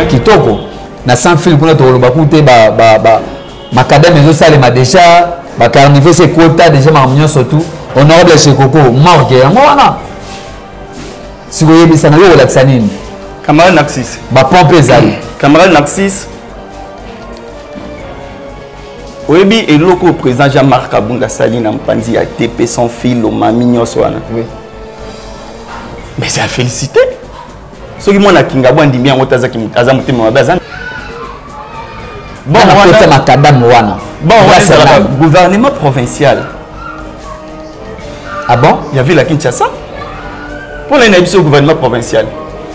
kitoko na sans fil pour notre bakute macadam mais ça les déjà ba carnival c'est quota déjà ma surtout honorable chez Coco morgue ngona si vous voyez ça na yo relaxa nini camarade Naxis ba pompe ezali camarade Naxis oyebi eloko président Jean-Marc Kabunda sali na mpanzi ya TP sans fil au mamignon swana oui mais c'est à féliciter ceux qui m'ont na kingabo ndimi yango tazaki mutaza mutema mabaza bon on a macadam wana bon c'est le gouvernement provincial. Ah bon? Il y avait la Kinshasa. Pour l'année au gouvernement provincial,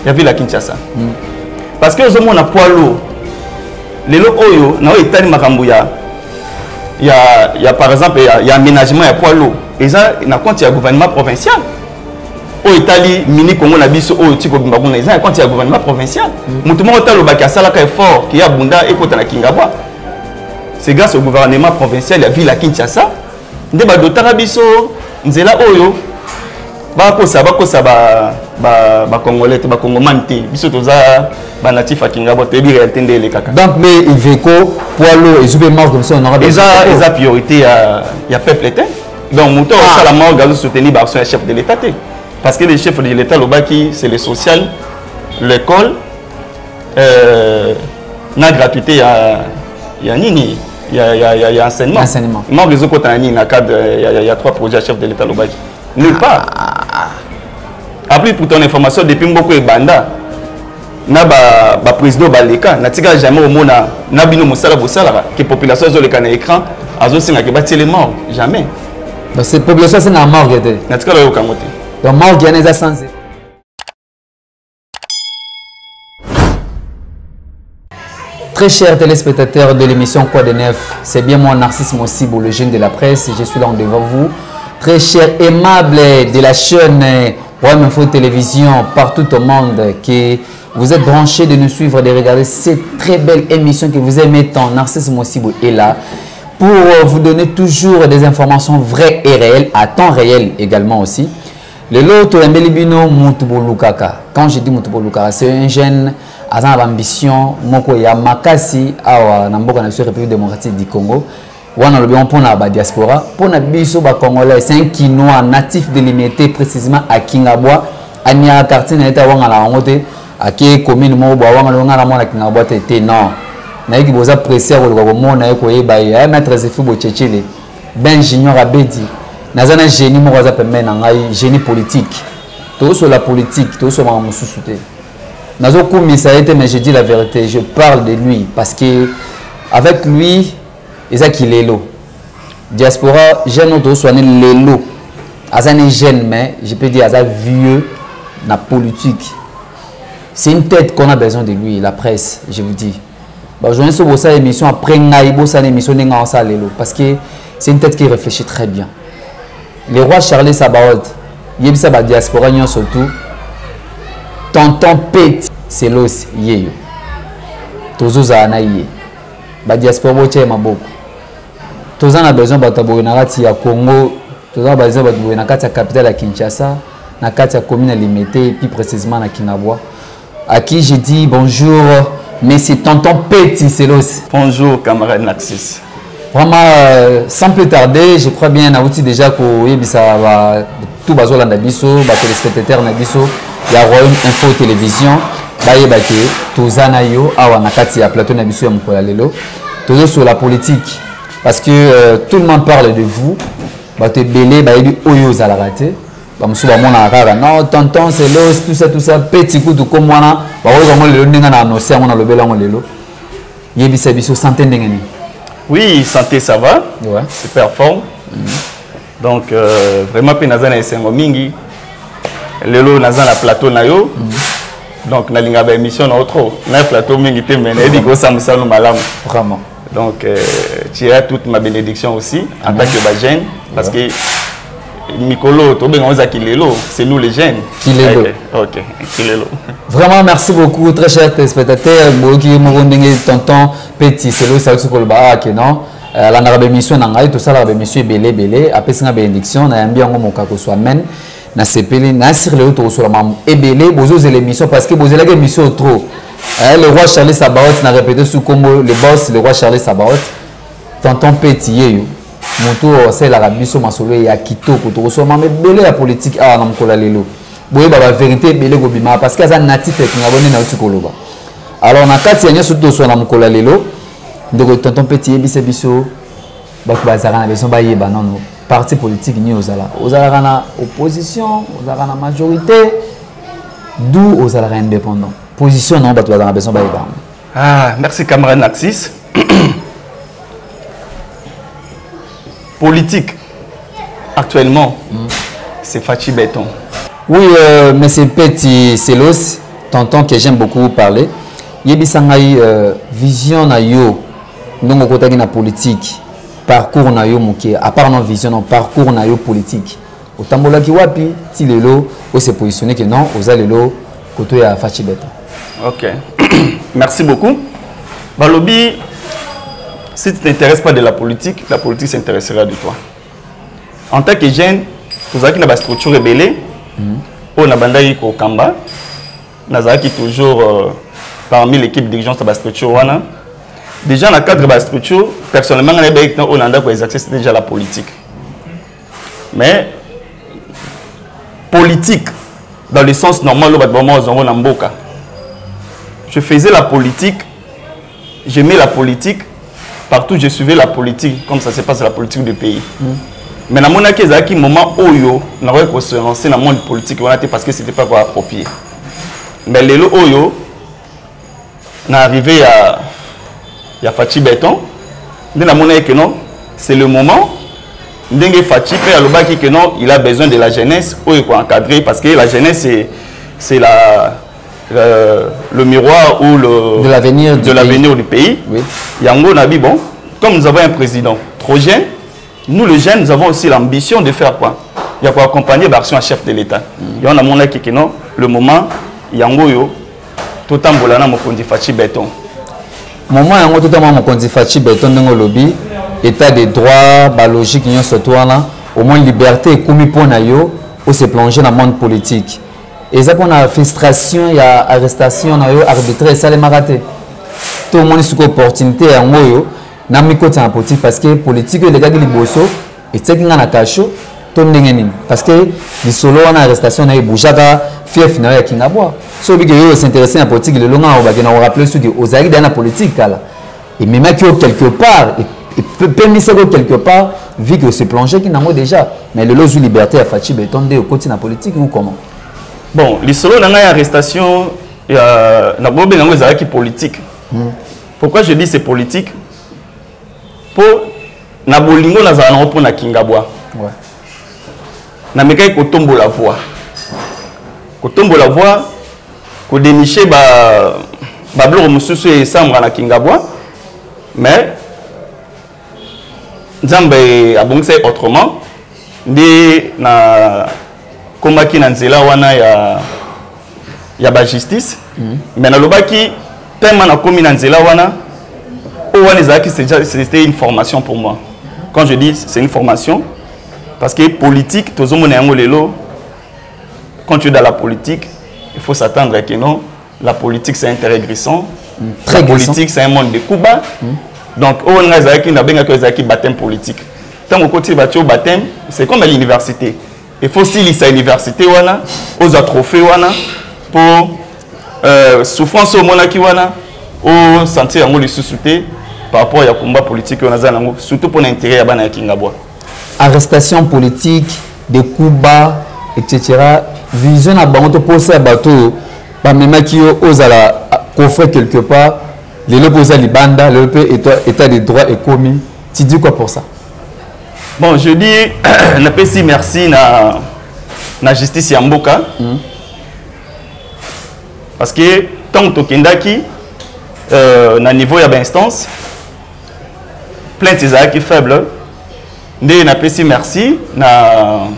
il y avait la Kinshasa. Parce que les hommes ont poids lourd. Les lots oyo, na état de Makambouya. Il y a par exemple il y a aménagement, il y a poids lourd. Et ça, il y a compte il y a gouvernement provincial. Au Italie, mini Congo na biso au Tiko Bimbabuna, il y a compte il y a gouvernement provincial. Mutumo otalo bakasala ka effort qui a bunda et kota na Kingabwa. C'est grâce au gouvernement provincial, il y a vu la Kinshasa. Nde ba dotara biso nzela oyo bakosa ba congolais ba congomante biso toza ba natif a Kingabo te bi réalité ndele kaka. Donc mais Iveco poilo et super marque comme ça on aura déjà priorité ya peuple était. Donc muto ça la mort gazo soutenir ba action chef de l'état parce que les chefs de l'état lobaki c'est le social, l'école na gratuité ya nini il y a enseignement. Moi, les autres, il y a 3 projets à chef de l'État. Nulle part. Après, pour ton information, depuis beaucoup de banda, na président Baleka, na tika jamais au monde na bino musala bosala que population zo le kana écran azo singa ke bati les morts jamais. Donc cette population c'est na mort gete. Na tika lo kangote. Donc mort gene za sans. Très chers téléspectateurs de l'émission Quoi de Neuf, c'est bien moi Narcisse Mosibo, le jeune de la presse, je suis là devant vous. Très chers aimables de la chaîne Royaume Info Télévision partout au monde, que vous êtes branchés de nous suivre, de regarder cette très belle émission que vous aimez tant. Narcisse Mosibo est là pour vous donner toujours des informations vraies et réelles, à temps réel également aussi. Le lot Mbelibino Mutubo Lukaka. Quand je dis Mutubo Lukaka, c'est un jeune à l'ambition, moko ya makasi awa na mboka na République démocratique du Congo. Wana lobion pour la diaspora, pour na biso ba congolais, c'est un Kinois natif délimité précisément à Kingabwa, à Nia quartier na eta wanga la ngote, à qui commune mo ba wanga longa la mona Kingabwa té non. Na yiki boza pressé ko ko mona ko yeba ya maître Zefu Bochechele. Ben junior abedi. Nazana génie mo za pembe na ngai génie politique. Tout sur la politique, tout sur ma mususuté. Nazo Koumisa a été, mais je dis la vérité, je parle de lui parce que avec lui, il a qui l'élo. Diaspora, jeune auto soigné l'élo. Azane jeune, mais je peux dire azane vieux, na politique. C'est une tête qu'on a besoin de lui, la presse, je vous dis. Bah, je sur bossa émission après naïbo sa émission n'enga ça l'élo parce que c'est une tête qui réfléchit très bien. Le roi Charles Sabaoth, yebisa ba diaspora nyon surtout. Tonton Petit, c'est l'os yeyo. Tozoza na yé. Ba diaspora boche maboko. Tozana besoin batabo na kati ya Congo, tozana besoin batabo na kati ya capitale ya Kinshasa, na kati ya commune limitée puis précisément na Kinabwa. À qui je dis bonjour, mais c'est Tonton Petit, c'est l'os. Bonjour camarade Naxis. Vraiment sans plus tarder, je crois bien na outil déjà ko yebisa ba tout bazolanda biso, ba téléspectateurs na biso. Il y a Royaume Info Télévision, Bayebake, Tozana yo, awa nakati ya plateau na biso ya mkola lelo. Toujours sur la politique, parce que tout le monde parle de vous. Bate belé, bayebi oyo za raté. Ba musu ba mona kaka non tonton c'est l'os tout ça petit coup tout comme wana. Ba oyo ba mo lelo ndinga na annoncer ngona lobela ngo lelo. Yebi sa biso santé ndengeni. Oui, santé ça va. Ouais. Super forme. Donc vraiment penazana esengo mingi. Lelo naza na plateau na yo donc na linga ba émission na autre na plateau mingi te mais na bigo samsa no malamu vraiment donc tu as toute ma bénédiction aussi en tant que jeune parce que Mikolo to benga oza kilelo c'est nous les jeunes kilelo OK kilelo vraiment merci beaucoup très chers téléspectateurs boki mo ndenge tonton Petit c'est le ça ko ba que non la émission na ngai to ça la émission belé après singa bénédiction na yambi ngo mokako soit men. na sepeli na sur le auto sur la maman ebele bozo l'émission parce que bozo la émission trop le roi Charles Sabaoth n'a répété sous comme le boss le roi Charles Sabaoth tonton petit yo moto c'est la biso masolo ya kitoko to so mama belé la politique a na mkola lelo boye ba vérité belé go bima parce que ça natif et ngabone na utikoloba alors na kati ya nyoso to so na mkola lelo ndeko tonton petit biso biso ba ko bazara na besoin ba yeba non parti politique ni ozala na opposition ozala na majorité d'où ozala indépendant position non ba to bazara na besoin ba yeba. Ah merci camarade Narcisse. Politique, actuellement, c'est Fachi Béton. Oui, monsieur Petit Selos, tonton que j'aime beaucoup parler. Yebisangai vision na yo, ndongo kotaki na politique, parcours na yo muke, à part non vision, non parcours na yo politique. Otambola ki wapi, ti lelo, o se positionner que non, oza lelo koto ya Fachi Béton. Ok, merci beaucoup. Balobi. Si tu ne t'intéresses pas de la politique s'intéressera de toi. En tant que jeune, tu as une structure rebelle, on a bandai ko Kamba, qui toujours parmi l'équipe dirigeante de la structure. Déjà dans le cadre de la structure, personnellement, on a exercé déjà la politique. Mais politique, dans le sens normal, je faisais la politique, j'aimais la politique. Partout, je suivais la politique, comme ça se passe la politique du pays. Mais dans mon avis, moment où on se lancer dans le monde politique, parce que ce n'était pas approprié. Mais les Oyo, on est arrivé à Fachi Béton. Dans mon avis, c'est le moment. Fachi il a besoin de la jeunesse où il faut encadrer, parce que la jeunesse, c'est le miroir ou de l'avenir du pays. Oui. Yango Nabi, bon, comme nous avons un président trop jeune, nous les jeunes, nous avons aussi l'ambition de faire quoi? Il y a quoi accompagner l'action à chef de l'État. Il y a mon qui non, le moment, Yango yo, tout en bolana mokondi Fachi Béton. Moment Yango tout en mokondi Fachi Béton dans le lobby, état de droit, ba logique n'y a surtout là, au moins liberté et comme pour nayo, ou se plonger dans le monde politique. Et ça pour la frustration, il y a arrestation, arbitraire, ça les maraté. Tout le monde a une opportunité à moi, na mikote en politique parce que politique les gars qui les bosso et c'est qui na cacho, tout n'engeni parce que les solo en arrestation na bougeaka fief na ya kingabwa. So bi que s'intéresser en politique le longa on va na rappeler sur aux aïdes dans la politique là. Et même qui quelque part et permis ça quelque part vu que c'est plongé qui n'a moi déjà mais le lozu liberté à Fachi Béton de côté na politique ou comment? Bon, les solos dans l'arrestation, il y a des politique. Pourquoi je dis c'est politique? Pour na bolingo na zana pour na kingabwa. Ouais. Na mekai kotombo la voix. Kotombo la voix, ko dénicher ba bloro mususu et samra na kingabwa. Mais Nzambe a bongse autrement. Ndi na komaki na nzela wana ya ba justice mais na lobaki tellement na komi na nzela wana o wana ezaki c'était une formation pour moi. Quand je dis c'est une formation parce que politique tozomona yango lelo quand tu es dans la politique il faut s'attendre que non la politique c'est un terrain glissant. La politique c'est un monde de coups bas. Donc o wana ezaki na benga ko ezaki baptême politique. Tant au côté battu au baptême c'est comme à l'université. Il faut aussi lire à l'université aux trophées pour souffrance au monaki au sentir en suscité par rapport à combat politique surtout pour l'intérêt à bana kingabwa. Arrestation politique, des coups bas, etc. Vision à banto pour ça bateau, ba même qui ose à la coffre quelque part, les lobos libanda, le état de droit est commis. Tu dis quoi pour ça? Bon, je dis, merci na la justice Yamboka. Parce que tant que Kendaki, na niveau de l'instance, plainte est faible. Nous avons merci na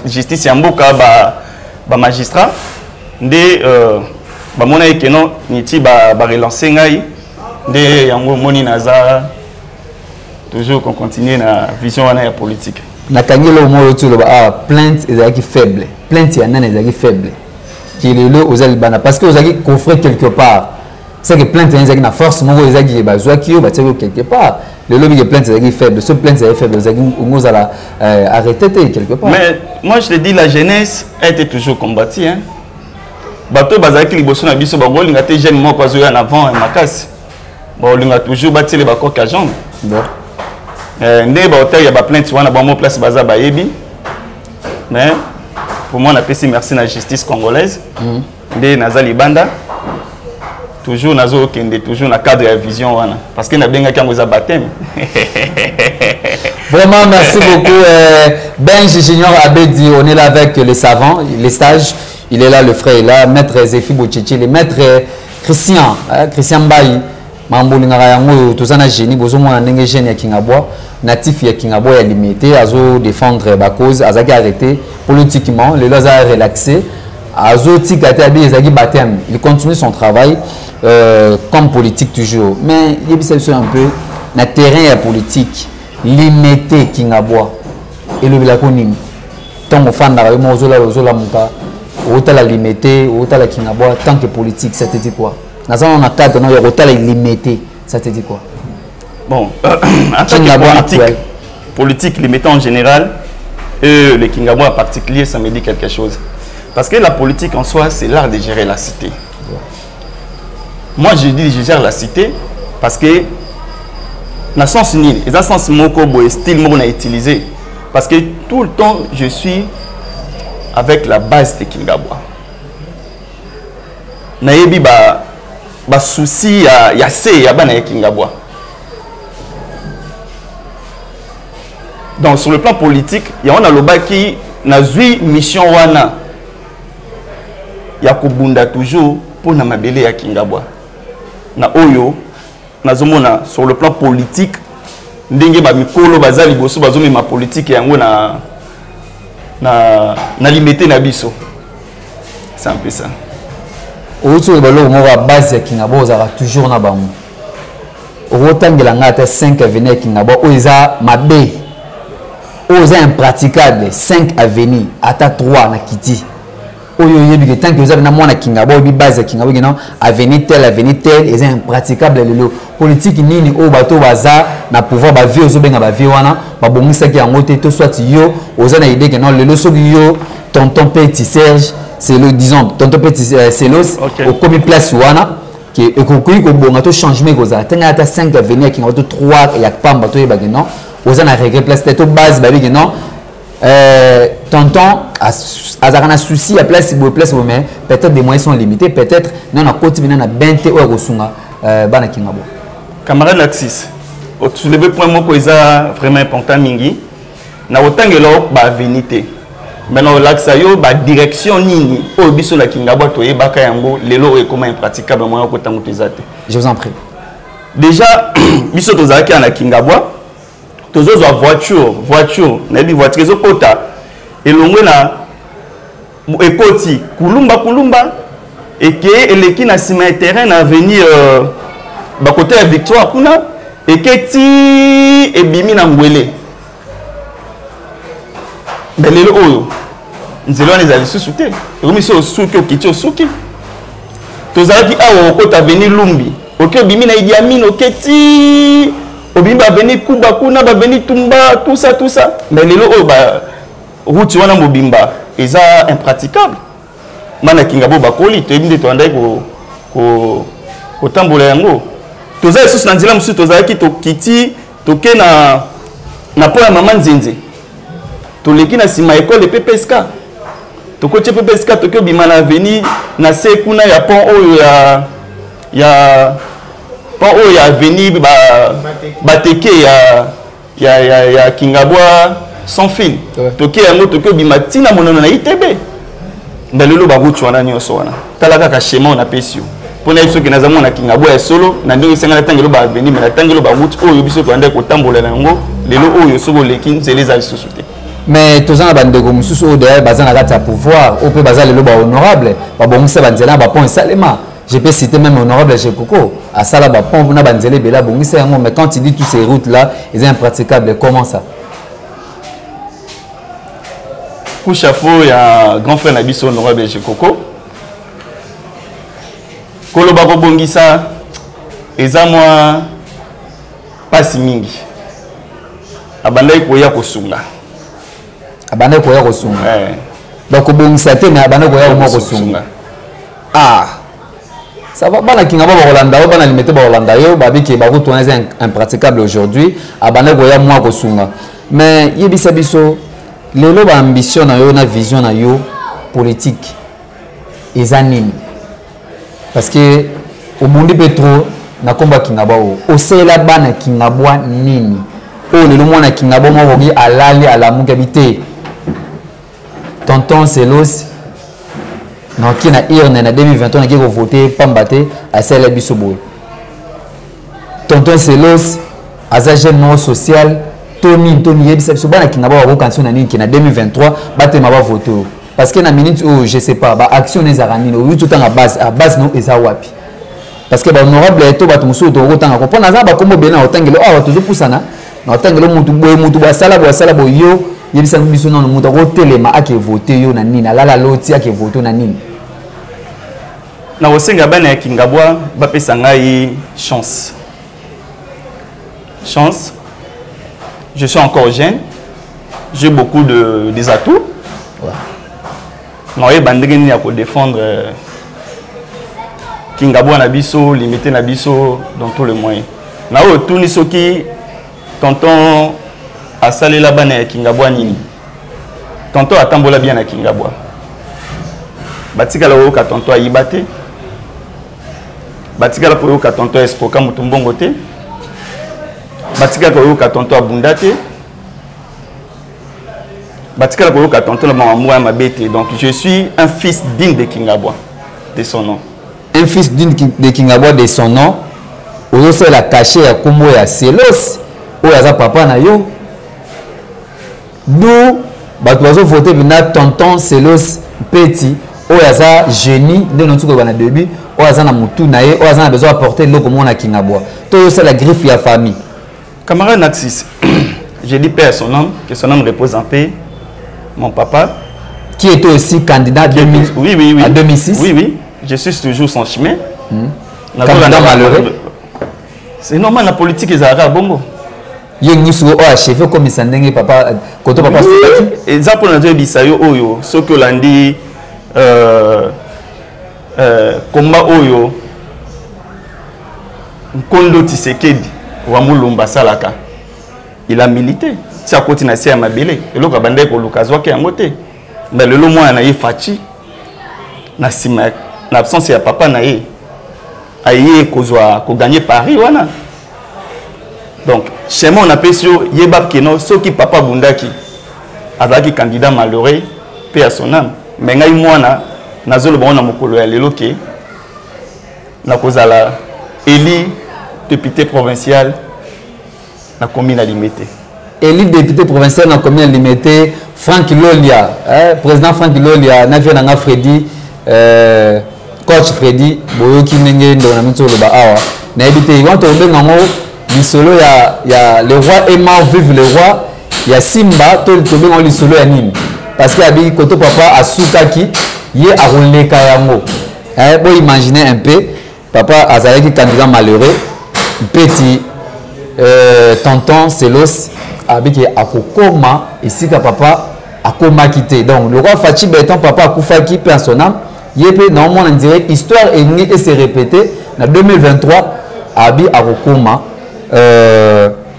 justice Yamboka, ba magistrat. Nous avons relancé toujours qu'on continue la vision politique. na kangelo mo yotu lo ba plainte ezaki faible plainte ya nana ezaki faible qui est le aux albana parce que ezaki coffre quelque part c'est que plainte ezaki na force moko ezaki bazwa ki yo ba tseko quelque part le lobby de plainte ezaki faible ce plainte ezaki faible ezaki ngoza la arrêter quelque part. Mais moi je te dis la jeunesse a été toujours combattue hein bato bazaki liboso na biso ba golinga te jeune moko azoya en avant makasi ba olinga toujours batile ba koka jambe bon ndé ba hôtel ya ba plainte wana ba mo place baza ba yebi mais pour moi on appelle merci à la justice congolaise ndé nazali banda toujours nazo kende toujours na cadre de vision wana parce que na benga kango za baptême. Vraiment merci beaucoup Benji Junior Abedi, on est là avec les savants, les stages, il est là, le frère est là, maître Zéfi Bouchichi, le maître Christian Mbaye mambolinga yango tozana génie bozomo na ndenge jeune ya Kingabwa natif ya Kingabwa ya limité azo défendre ba cause azaki arrêté politiquement le loza relaxé azo tikate abi ezaki baptême il continue son travail comme politique toujours mais il y a un peu na terrain ya politique limité Kingabwa et le bila konimi tant ofanda yo mozola muka otala limité otala Kingabwa tant que politique ça te dit quoi? Dans un cadre non, il y a limité. Ça te dit quoi? Bon, en tant que politique limitée en général, et le Kingabwa en particulier, ça me dit quelque chose. Parce que la politique en soi, c'est l'art de gérer la cité. Moi, je dis je gère la cité parce que dans sens nil, et dans sens moko style moko na utilisé. Parce que tout le temps, je suis avec la base de Kingabwa. Naebi ba souci ya se ya bana ya Kingabwa. Donc sur le plan politique, il y a un loba qui na zui mission wana ya kubunda toujours pour na mabele ya Kingabwa. Na oyo nazomona sur le plan politique ndenge ba mikolo bazali boso bazome ma politique yango na limité na biso. C'est un peu ça. Autour de la base de Kingabwa, vous avez toujours na bango. Autant que la ngata 5 avenues Kingabwa, oza mabe. Oza impraticable 5 avenues, ata 3 na kiti. Oyo yebi que tant que vous avez na mona Kingabwa, bi base de Kingabwa non avenue telle, est impraticable le politique nini o bato baza na pouvoir ba vie ozo benga ba vie wana, ba bongisa ki yango te to soit yo, oza na idée que non le so yo tonton Petit Serge c'est le disons tonton Petit Selos au commis place wana qui ekokoyi ko bonga to changement goza tanga ata 5 avenir qui ngoto 3 ya pamba to yeba non oza na regret place to base ba bi non tonton azakana souci à place mais peut-être des moyens sont limités peut-être non na côté bina na bente o kosunga bana Kingabwa camarade Laxis au soulever point moko eza vraiment important mingi na otangelo ba avenité. Maintenant, l'axayo, la direction nini, au biso la Kingabwa, toye baka yango, lelo est comment impraticable, moi, au temps je vous en prie. Déjà, biso tozaki à la Kingabwa, tozo voiture, nabi voiture, zo kota, et l'ongwe na, ekoti, kulumba, et que eleki na sima terrain na venir, côté à Victoire, kuna, et que ti, et bimi na mwele. Mais les lots, nous allons les aller sous-souter. Nous sommes sous-souter, nous sommes sous-souter. Nous allons dire, ah, on va venir Lumbi. Ok, Bimi na Idi Amin, ok, ti. Obimi va venir Kuba, Kuna, va venir Tumba, tout ça. Mais les lots, bah, route, wana mobimba, ils sont impraticables. Mana Kingabwa bakoli, tu es venu de andai ko tambola yango. Tous allons sous nanzila musu, tous allons qui kiti, toke na po ya maman Nzenze. Toleki na sima école de PPSK. Toko che PPSK toko bima na veni na sekuna ya pont oyo ya pont oyo ya veni bateke ya Kingabwa sans fil. Toke yango toko bima tina monono na ITB. Ndalelo ba route wana nyoso wana. Talaka ka schéma na pesio. Pona biso ke nazamu na Kingabwa ya solo na ndenge senga na tangelo ba veni mais na tangelo ba route oyo biso ko ande ko tambola yango lelo oyo soko leki nzele za sosute. Mais tous en abandonné comme sous au derrière bazan à pouvoir au peut bazar le honorable ba bon ça banzela ba pont salema je peux citer même honorable chez Coco à sala ba pont na banzele bela bon mais quand il dit toutes ces routes là ils sont impraticables comment ça coup chapeau ya grand frère Nabiso honorable Jekoko koloba ko bongisa eza moi pasi mingi abandai koya kosunga donc bongisa te mais abandai koya kosunga ah ça va bana kinga ba Rolanda bana limité ba Rolanda yo ba biki ba ko impraticable aujourd'hui abandai koya moi kosunga mais yebisa biso lelo ba ambition na yo na vision na yo politique ezanini parce que au monde petro na komba kingaba o sela bana kingabwa nini o lelo mwana kingabo mo bogi alali alamuka bité tonton Selos na kina irne na 2021 na ko voter pambate a sela bisobo tonton Selos aza jeune social Tony yebisa biso bana kingaba ba kanso na nini kina 2023 batema ba voter parce que na minute où je sais pas ba action les aranino ou tout en base à base non eza wapi parce que ba honorable to ba tumuso to ko tanga ko pona za ba kombo bena otangelo awa tozo pusana na otangelo mutu ba sala bo yo yebisa biso non mutu ko telema ake voter yo na nini alala loti ake voter na nini na osenga bana kingabwa ba pesa ngai chance je suis encore jeune j'ai beaucoup des atouts non, il y a défendre Kingabwa Nabiso, limiter Nabiso dans tous les moyens. Na o tout ni soki tonton a salé là-bas na Kingabwa nini. Tonton a tambola bien na Kingabwa. Batika la oka tonton a yibate. Batika la oka tonton espoka mutumbongo te. Batika la oka tonton a bundate. Donc je suis un fils digne de Kingabwa, de son nom. Un fils digne de Kingabwa de son nom. Aujourd'hui c'est la cachée à Kombo ya Selos. Ou ya papa na yo. D'où batozo voter bina tonton Selos petit. Ou ya génie de notre ko bana début. Ou ya na mutu na ye. Ou ya besoin apporter l'eau comme on a Kingabwa. Tout c'est la griffe ya famille. Camarade Naxis, j'ai dit paix à son homme, que son homme repose en paix. Mon papa. Qui était aussi candidat à 2006. Oui. Je suis toujours son chemin. Candidat malheureux. C'est normal, la politique est à bongo. Il y a une chef comme ça, papa. Quand papa exemple, on a dit ça, oyo, ce que l'on dit, combat oyo, Kondo Tshisekedi, Wamulumba Salaka, il a milité. Si à côté na sia mabele elo ka bande ko lukazwa ke yangote mais le mo na ye fachi na sima na absence ya papa na ye aye kozwa ko gagner Paris wana donc chez moi on appelle sur yebab keno soki papa bundaki azaki candidat malheureux paix à son âme mais ngai mwana nazolo bona mokolo ya lelo ke na kozala élu député provincial na commune à Limité. Élu député provincial dans la commune limitée, Franck Lolia, président Franck Lolia, Navia Freddy, coach Freddy, Boyoki Nenge, Ndonamito Loba Awa. N'habité, ils vont tomber dans le solo, il y a le roi aimant vive le roi, il y a Simba, tout le tomber dans le solo à Nîmes. Parce qu'il y a des côtés papa à Soukaki, il y a Arulé Kayango. Vous imaginez un peu, papa Azareki candidat malheureux, petit tonton Selos. Avec akokoma ici que papa akoma quitté donc le roi Fachi étant papa akufa qui perd son âme yépe normalement on dirait histoire est née et se répéter en 2023 abi akokoma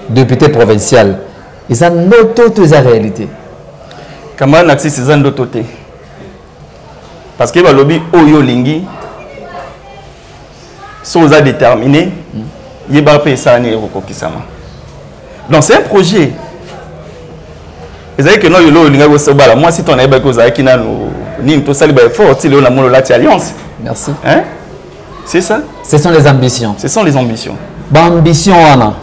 député provincial et ça notre réalité comment Naxis c'est un d'autre côté parce que le lobby oyo lingi sont déterminés yeba pe ça ne rokokisama. Donc c'est un projet. Vous savez que nous, moi si ton aïe que vous avez qui n'a ni tout ça fort, il y a la alliance. Merci. Hein? C'est ça? Ce sont les ambitions. Ce sont les ambitions. Ambition Anna.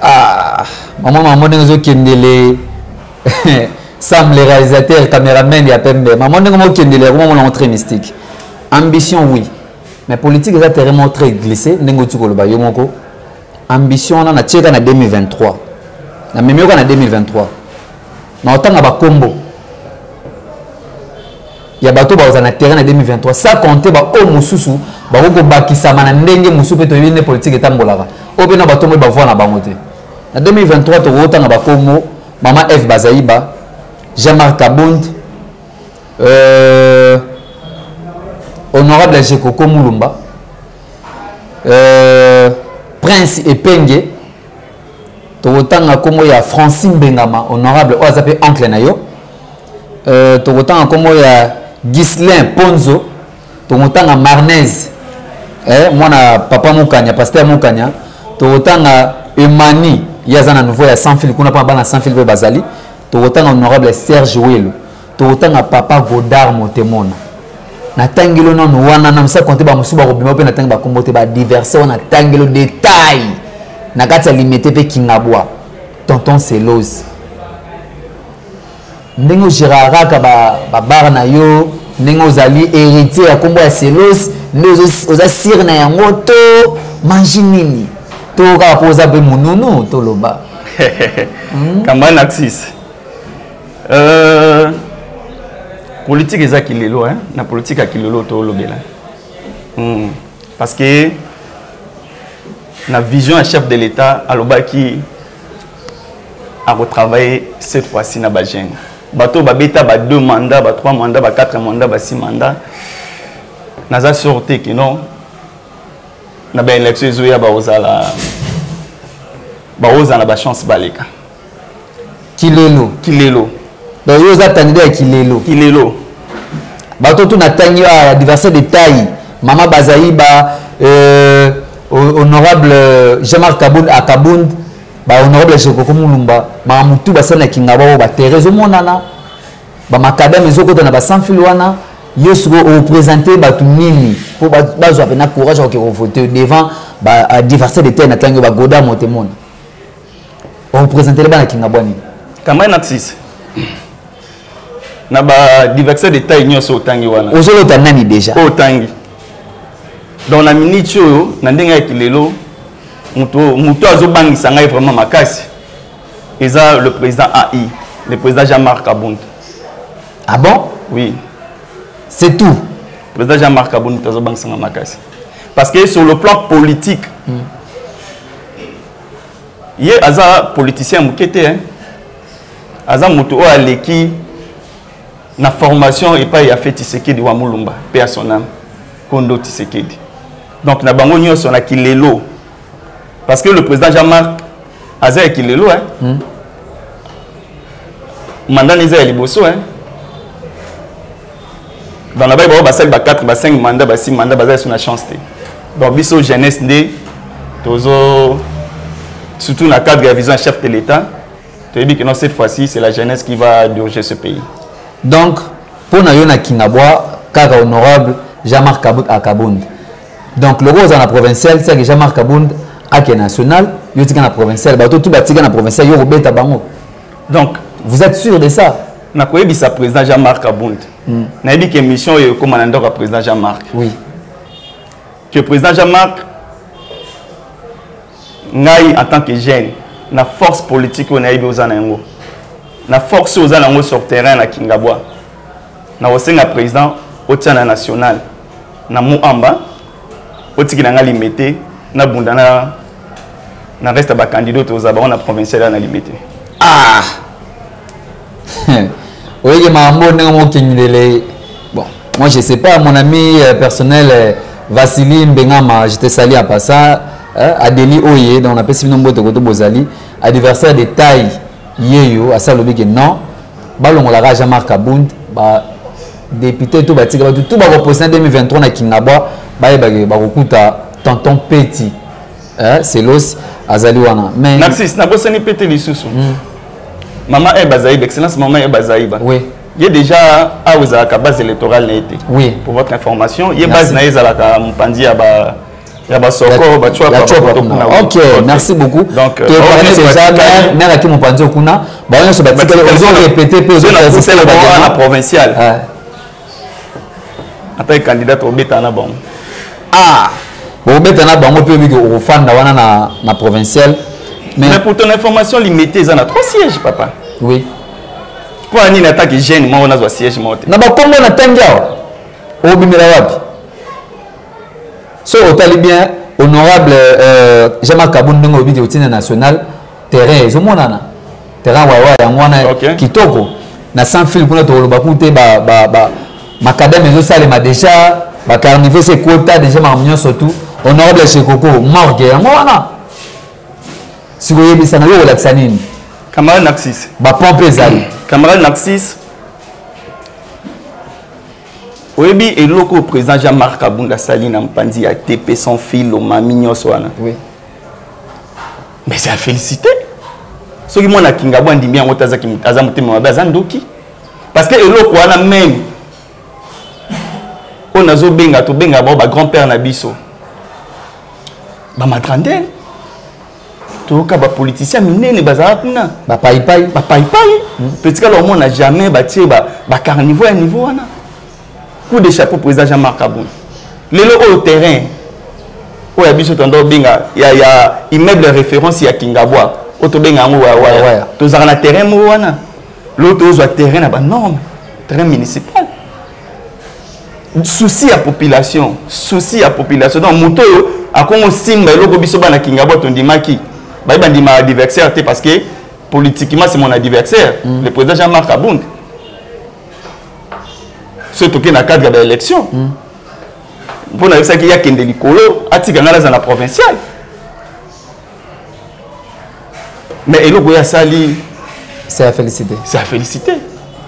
Ah, maman qui les Sam les réalisateurs, caméramans et Pembe. Maman qui les montré mystique. Ambition oui, mais politique est vraiment très glissé. Ambition on a tiré en 2023 na même en 2023 na autant ba combo ya bato ba na terrain en 2023 ça compter ba o mususu ba ko bakisa mana ndenge mususu pe to yine politique etambolaka o pe na bato mo ba voir na bango te en 2023 to wota na ba komo Mama F Bazaïba Jean-Marc Kabound honorable Jekoko Mulumba Prince Epenge tokotanga komo ya Francine Bengama honorable ozape oncle na yo tokotanga komo ya Ghislain Ponzo tokotanga Marnez mwana papa Mukanya pasteur Mukanya tokotanga Emani yazana nouveau ya sans fil kuna pa bana sans fil be bazali tokotanga honorable Serge Welo tokotanga papa Godard Motemona na tangelo non wana na msa konte ba musuba ko bima pe na tanga ba kombote ba diverser wana tangelo détail na kati limité pe kingabwa tonton Selos ndenge Gérard ba bar na yo ndenge ozali héritier ya kombo ya Selos ndenge oza sir na yango to manji nini to ka poza pe mununu to loba kamba naxis politique est kilelo hein na politique à kilelo to lobela parce que la vision à chef de l'État à l'obaki a retravaillé cette fois-ci na Bajen bato babeta ba 2 mandats ba 3 mandats ba 4 mandats ba 6 mandats naza sorté que non na ba élection zoya ba ozala ba chance baleka kilelo donc yo za tandi ya kilelo bato tu na tangi ya adversaire de taille Mama Bazaïba honorable Jean-Marc Kabound à Kabound ba honorable Jekoko Mulumba ma mutu basana kingaba ba Thérèse monana ba makadam ezoko na ba sans fil wana yo suko représenter batu nini pour bazwa pena courage au voter devant ba adversaire de taille na tangi ba Godard Motemona on représenter les bana kingaba ni kama naxis na ba diverser de taille nyoso otangi wana ozolo tanani déjà otangi dans la minute yo na ndenga ya kilelo muto azobangisa ngai vraiment makasi eza le président AI le président Jean-Marc Kabound. Ah bon? Oui, c'est tout. Le président Jean-Marc Kabound azobangisa ngai makasi parce que sur le plan politique ye aza politicien mukete hein aza muto o aleki na formation et pas il a fait Tshisekedi wa Mulumba paix à son âme Kondo Tshisekedi donc na bango nyonso na kilelo parce que le président Jean-Marc aza kilelo hein mandat neza liboso hein dans la baie ba 4 ba 5 mandats ba 6 mandats baza sur la chance donc biso jeunesse ndé tozo surtout dans le cadre de la vision chef de l'État tu dis que non cette fois-ci c'est la jeunesse qui va diriger ce pays. Donc, pour nous, on a Kinabwa, Kaka honorable Jean-Marc Kabound à Kabound. Donc, le rose dans la provinciale, c'est que Jean-Marc Kabound à qui est national, il y a la provinciale, tout bâti dans la provinciale, il y a Robert Bango. Donc, vous êtes sûr de ça? On a connu le président Jean-Marc Kabound. On a dit que mission est commandant du président Jean-Marc. Oui. Que le président Jean-Marc, en tant que jeune, la force politique qu'on a eu aux Anango. Na force aux alango sur terrain na Kingabwa na osenga président otiana national na muamba otikina nga limité na bundana na reste ba candidat aux aba na provincial na limité ah oui mambo ndenge mo kingilele bon moi je sais pas mon ami personnel Vassili Mbengama je te salue en passant Adeli Oye donc on appelle Simon Mboto Koto Bozali adversaire de taille yeyo asalobi que non balongolaka Jean-Marc Kabound ba député tout batika tout ba reposer en 2023 na Kingabwa ba kokuta tonton Petit Selos azali wana mais Narcisse na bosani Petit lisusu maman Bazaïba excellence maman Bazaïba oui il y a déjà à la base électorale n'a été oui pour votre information il y a base na ezalaka mpandi ya ba ok, merci beaucoup. Donc, tu parlais déjà, mère à qui mon pandio kuna, on se battit, ils ont répété, puis ils ont assisté la provinciale. Attends, candidat au Bétana bon. Ah, au Bétana bon, on peut dire au fan na provinciale. Mais pour ton information limitée, ils en a 3 sièges, papa. Oui. Pour une attaque gêne, moi on a un siège monté. Na ba kombo na tangiao. O bimela wapi. So au talibien honorable Jean-Marc Kabound ndongo bidi otine national terrain ezomonana. Terrain wawa ya ngwana kitoko na sans fil kuna to loba kute ba makadam ezosalema déjà ba carnival c'est quota déjà ma réunion surtout honorable Chekoko morgue ya ngwana. Si vous voyez ça na yo la tsanini. Camarade Naxis. Ba pompe ezali. Camarade Naxis. Oyebi et loko président Jean-Marc Kabound Sali na mpandi a TP son fil au mamignon soana. Oui. Mais c'est à féliciter. Ce qui m'a dit Kingabo ndimbi en otaza ki azamuté mabe azandoki. Parce que eloko wana même on azo benga to benga ba grand-père na biso. Ba matrandel. To ka ba politicien minene bazala kuna. Ba pai pai. Petit cas on n'a jamais bâti ba carnivore à niveau wana. Coup de chapeau président Jean-Marc Kabound. Lelo au terrain. O ya biso tondo benga ya immeuble de référence ya Kingabwa. Auto benga ngo wa. To za na terrain mo wana. L'autre au terrain na ba norme. Terrain municipal. Souci à population. Donc moto a comme simba loko biso ba na Kingabwa to ndimaki. Ba ndima adversaire parce que politiquement c'est mon adversaire, le président Jean-Marc Kabound. Surtout qu'il y a un cadre de l'élection. Pour nous, il y a Kendeli Kolo, Atikangala dans la provinciale. Mais il y a Sali. C'est à féliciter. C'est à féliciter.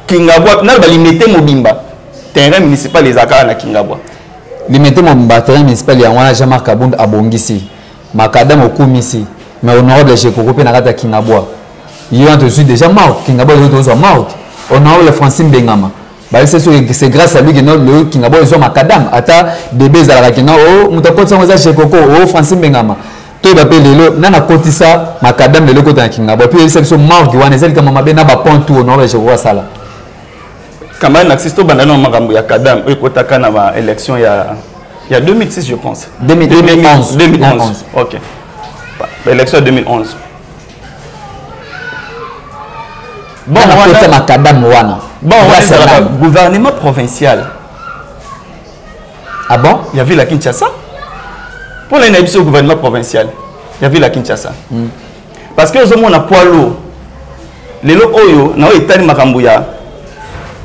Kingabwa, n'a pas limité Mobimba. Terrain municipal, les accords à Kingabwa. Limité Mobimba, terrain municipal, il y a Jean-Marc Kabound à Bongisi. Makadam au Koumisi. Mais honorable Chekoko, il y a Kingabwa. Il y a déjà mort. Kingabwa est mort. Honorable Francine Bengama. C'est grâce à lui que le Kingabo est macadam. Ata bébé Zarakina, oh, Moutakosa chez Coco, oh, Francine Bengama. Tout va payer le nana kotisa macadam de l'autre Kingabo. Puis c'est son marque, on est comme ma bena bapon tout, non, je vois ça là. Quand Naxisto Bandano Marambo Yakadam, eux, Kotaka na élection il y a 2006, je pense. 2011. Ok. L'élection 2011. Bon, on a macadam wana. Bon, c'est le gouvernement provincial. Ah bon? Il y avait la Kinshasa. Pour les au gouvernement provincial, il y avait la Kinshasa. Parce que nous avons un poids lourd. Les lots oyo, dans l'état de Makambouya,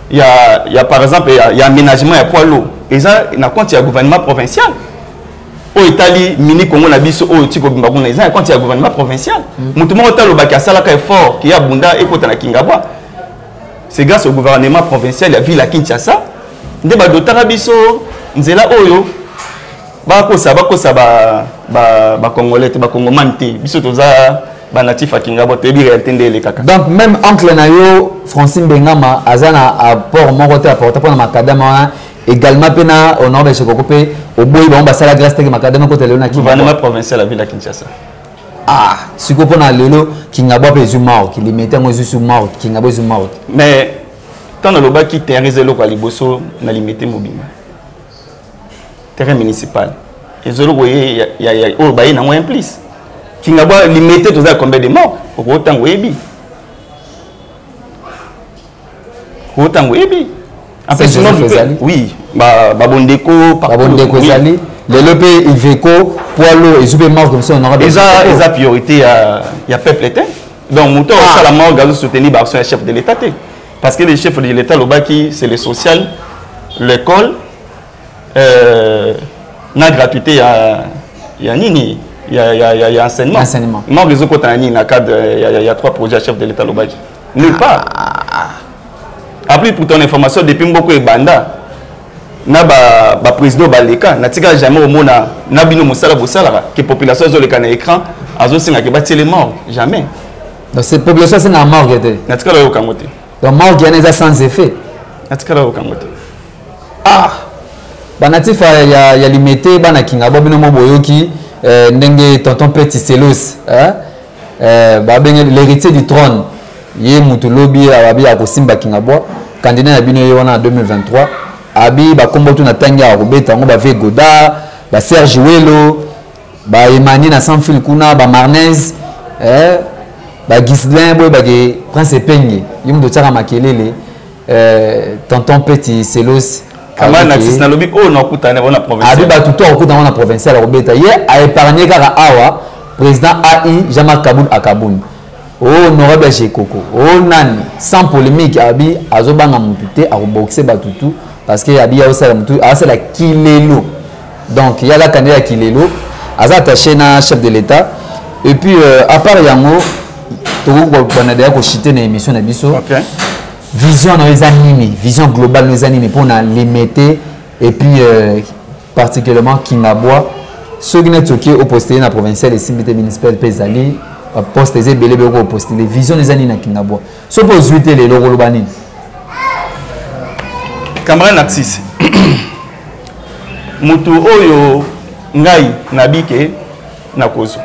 il y a par exemple, il y a aménagement, il y a poids lourd. Et ça, il y a un gouvernement provincial. Au Italie, mini Congo na biso au Tiko Bimbaguna, il y a un gouvernement provincial. Moutouma Otalo Bakasalaka est fort, qui a Bunda et Kotana Kingabwa. C'est grâce au gouvernement provincial, il y a vu la Kinshasa. Ndé ba dotara biso, nzela oyo. Ba congolais, ba congomante, biso toza ba natif à Kingabwa, te bi réalité ndé kaka. Donc même oncle nayo Francine Bengama azana apport mon côté apporter pour macadam également pena au nord de Chekoko pe au boy ba sala grâce te macadam côté le gouvernement provincial a vu la Kinshasa. Ah, ce qu'on a lelo Kingabwa pe zumao qui limite ngo zumao Kingabwa zumao. Mais tant le bas qui terrorise le quoi liboso na limité mobile. Terrain municipal. Et zolo voyez il y a oh ba na moins plus. Kingabwa limité tout ça combien de morts autant webi. Autant webi. Après sinon oui, ba bondeko zali. Les lopé Iveco, Poilo et Zoubé mort comme ça on aura des a priorité il y a peuple éteint. Donc mouton ça la mort gazo soutenir par son chef de l'état. Parce que les chefs de l'état le baki c'est le social, l'école na gratuité il y a nini il y a enseignement. Mort les autres côté na cadre il y a 3 projets chefs de l'état le baki. Nulle part. Après pour ton information depuis beaucoup et banda na ba président baleka na tika jamais au mona na bino musala bosala que population zo le kana écran azo singa ke bati les morts jamais. Donc cette population c'est na mort était. Na tika lo kangote. Donc mort qui est sans effet. Na tika lo kangote. Ah. Banatif ya limité bana Kingabwa bino mo boyoki ndenge tonton Petit Selos ba benga l'héritier du trône ye mutu lobi ababi akosimba Kingabwa candidat ya bino yona en 2023. Abi ba kombo tu na tanga robeta ngo ba Vegoda ba Serge Welo ba Emani na sans fil kuna ba Marnez ba Gislin boy ba ke Prince Penge yum do tsaka makelele tonton Petit Selos Kamara Narcisse na lobi o na kutana bona provincial abi ba tuto okutana na provincial robeta ye a épargné kaka awa président AI Jean-Marc Kaboun Akaboun o honorable Jekoko o nani sans polémique abi azobanga mututé a boxer batutu parce que abi ya osala mutu asa la kilelo donc il y a la candidat kilelo aza attaché na chef de l'état et puis à part yango to ko banadea ko chiter na émission na biso OK vision no ezanini vision globale no ezanini pour na limiter et puis particulièrement Kingabwa ceux qui n'ont pas au postuler na provincial et simité municipal pezali poste des belé be ko postuler vision ezanini na Kingabwa so posuite les loro lobani Kamara Narcisse mutu oyo ngai nabike na kozo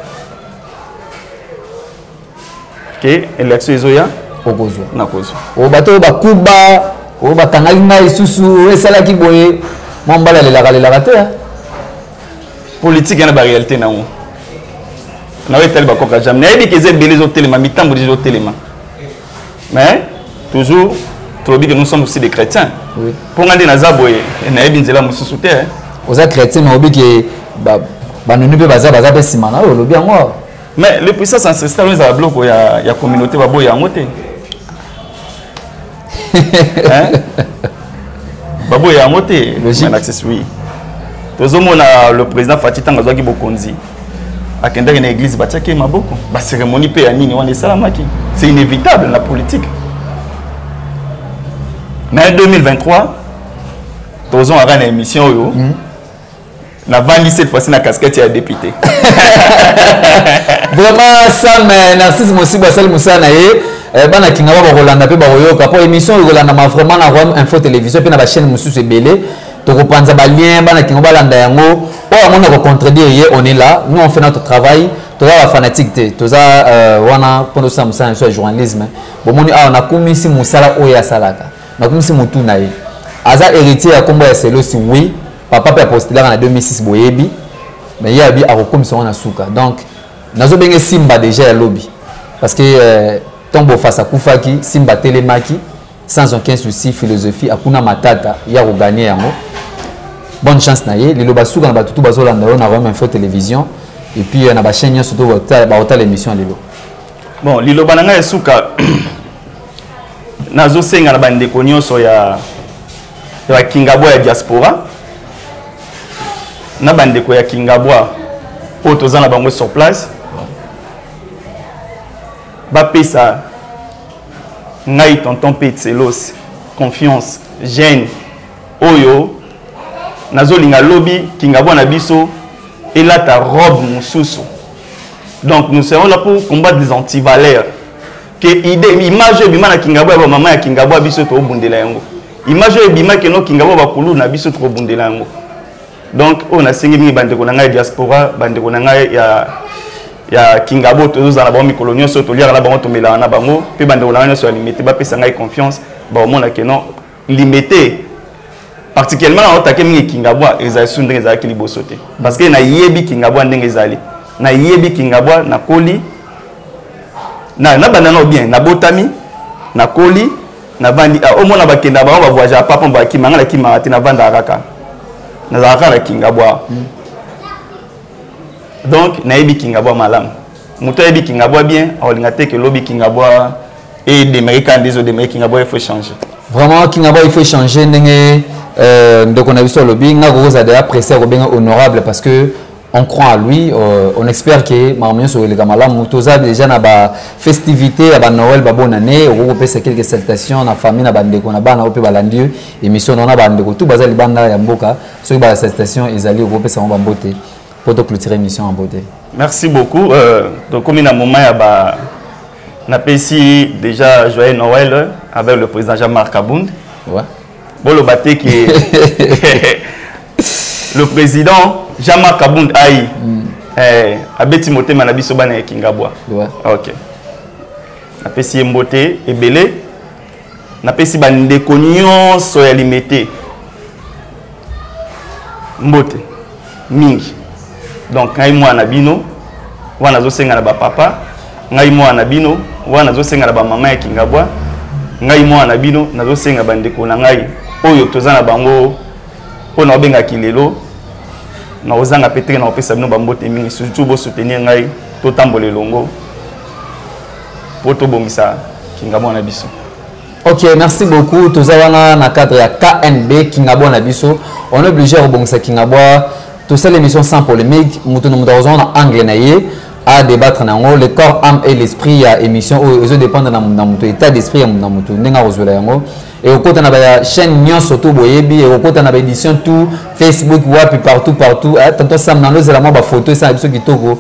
ke élection ezoya okozo na kozo o bato ba kuba o ba kangali ngai susu esala ki boye mo mbala le la te politique na ba réalité na ngo na wetel ba koka jam na ebike ze belé zo telema mitambo zo telema mais toujours trobi que nous sommes aussi des chrétiens oui pour ngande na za boye na ebi nzela mususu te oza chrétien mais obiki ba nonu pe baza pe simana o lobi yango mais les puissances ancestrales ils ont bloqué ya communauté ba boye yango te hein babo ya yango te logique oui tozomona le président Fatou Tanga zwaki bokonzi akendaki na église batiaki maboko ba cérémonie pe ya nini wana esalamaki c'est inévitable la politique mais en 2023 tozon ara na émission oyo na vandi cette fois-ci na casquette ya député vraiment Sam Narcisse Mosibo asali musana ye bana Kingabwa ba Rolanda pe ba koyoka po émission Rolanda ma vraiment na Rome Info Télévision pe na ba chaîne mususu ebele to kopanza ba lien bana Kingabwa landa yango o amona ko contredire ye on est là nous on fait notre travail to ba fanatique te to za wana pondo sa musana sur journalisme bo moni a na kumisi musala o ya salaka na kumisi mutu na ye aza héritier ya kombo ya Selosi oui papa pe postulaire en 2006 boyebi mais il y a bi akokomisa wana suka donc nazo benge Simba déjà ya lobby parce que tombo face à Koufaki Simba Telemaki sans aucun souci philosophie akuna matata ya ko gagner yango bonne chance na ye lelo basuka na batutu bazolanda na Rome Info Télévision et puis na ba chaîne surtout ba hôtel émission lelo bon lilo bananga esuka nazo senga na bandeko nyonso ya Kingabwa ya diaspora na bandeko ya Kingabwa po tozana bango sur place bapesa ngai tonton Petselos confiance gêne oyo nazolinga lobby Kingabwa na biso elata robe mususu donc nous serons là pour combattre des antivaleurs que idée image ebima na Kingabwa ba mama ya Kingabwa biso to bundela yango image ebima ke no Kingabwa ba kulu na biso to bundela yango donc on a singi mingi bandeko na ngai diaspora bandeko na ngai ya Kingabwa tozozala ba mikolo nyonso to liaka na bango to melana na bango pe bandeko na ngai nyonso ya limité ba pesa ngai confiance ba omona ke non limité particulièrement na otake mingi Kingabwa ezali sundenge ezali liboso te parce que na yebi Kingabwa ndenge ezali na yebi Kingabwa na koli na bandana bien na botami na koli na vandi omona bakenda ba voyage à papa ba kimanga la kimanga te na vanda raka na raka la Kingabwa donc na yebi Kingabwa malam muto yebi Kingabwa bien olinga te que lobby Kingabwa et des américains des autres Kingabwa il faut changer vraiment Kingabwa il faut changer ndenge donc on a vu sur lobby nga goza de apprécier bien honorable parce que on croit à lui, on espère que Marmien sur le Gamala Moutoza déjà na ba festivité à Noël ba bonne année, on peut faire quelques salutations na famille na bande ko na ba na ope balandieu émission na bande ko tout bazali banda ya mboka sur ba salutations ezali on peut ça en beauté pour te clôturer émission en beauté. Merci beaucoup donc comme na moment ya ba na pesi déjà joyeux Noël avec le président Jean-Marc Kaboun. Ouais. Bon le baté qui est le président Jean-Marc Kabound aïe abeti moté manabiso bana ya Kingabwa. Ouais. OK. Na pesi mboté ebele na pesi bandeko nyonso ya limité. Mboté mingi. Donc ngai mwana bino wana zo senga na ba papa ngai mwana bino wana zo senga ba mama ya Kingabwa ngai mwana bino nazo senga bandeko na ngai oyo tozana bango pona obenga kilelo na ozanga petre na opesa bino bambote mingi surtout bo soutenir ngai to tamboler longo poto bongisa Kingabwa na biso. Ok, merci beaucoup. Tout ça, dans le cadre de KNB, Kingabwa Nabiso. On est obligé de rebondir Kingabwa. Tout ça, l'émission sans polémique. Nous sommes en anglais à débattre. Le corps, âme et l'esprit, à émission. Ils dépendent de notre état d'esprit. Et au côté de la chaîne Nyon surtout Boyebi. Et au côté de la édition tout Facebook, WhatsApp, partout. Tantôt, ça m'a donné la photo. Ça, c'est qui togo.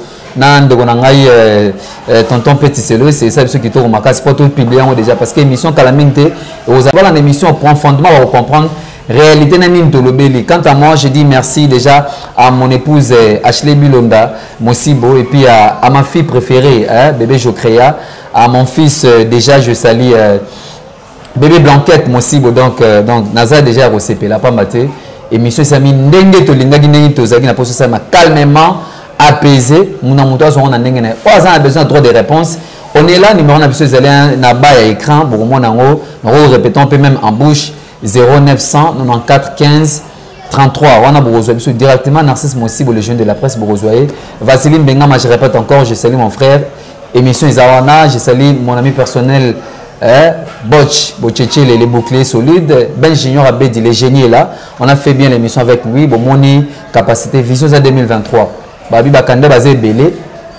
Tonton Petit Celo, c'est ça qui tourne ma case pour tout publier déjà parce que l'émission Calamité vous avez l'émission prend fondement pour comprendre réalité namine de l'obéli. Quant à moi, je dis merci déjà à mon épouse Ashley Bilonda Mosibo et puis à ma fille préférée bébé Jocréa, à mon fils déjà je salue bébé Blanquette Mosibo donc Naza déjà recépé la pas maté émission Sami ndenge to linga ginengi to zaki na poso ça calmement apaisé, on a besoin de trop de réponses. On est là, numéro na bas à écran, pour moi, nous répétons un peu même en bouche 0900 94 15 33. On a besoin directement Narcisse Mosibo, le jeune de la presse, Vaseline Bengama, je répète encore, je salue mon frère. Émission Isawana, je salue mon ami personnel Botch, Botcheche, les boucliers solides. Ben Junior Abedi, les génies là. On a fait bien l'émission avec lui. Bon, mon capacité, vision à 2023. Babi bakanda bazé belé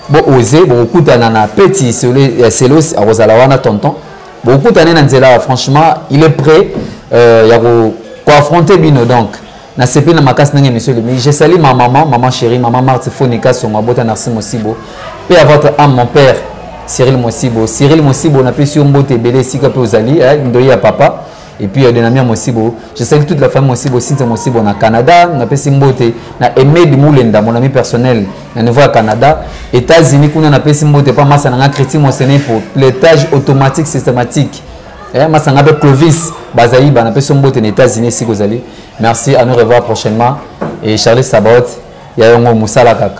bo osé bo kutana na petit selos a Rosalawana tonton bo kutana na nzela franchement il est prêt ya ko affronter bino donc na sepi na makasi nenge monsieur le je salue ma maman chérie maman Marthe Fonika sur ma bota Narcisse Mosibo paix à votre âme mon père Cyril Mosibo na pesi mbote belé sika pe ozali ndoyi ya papa. Et puis, Denamia Mosibo, je salue toute la famille Mosibo, Cynthia Mosibo, au Canada, on a fait Simbote, on a aimé de Moulenda, mon ami personnel, on est au Canada, États-Unis, on a fait Simbote, pas mal, on a créé mentionné pour plétage automatique systématique. Moi, ça a fait Clovis, Bazaï, on a fait Simbote, aux États-Unis, si vous allez. Merci, à nous revoir prochainement. Et Charles Sabot, il y a un mot Moussa Kaka.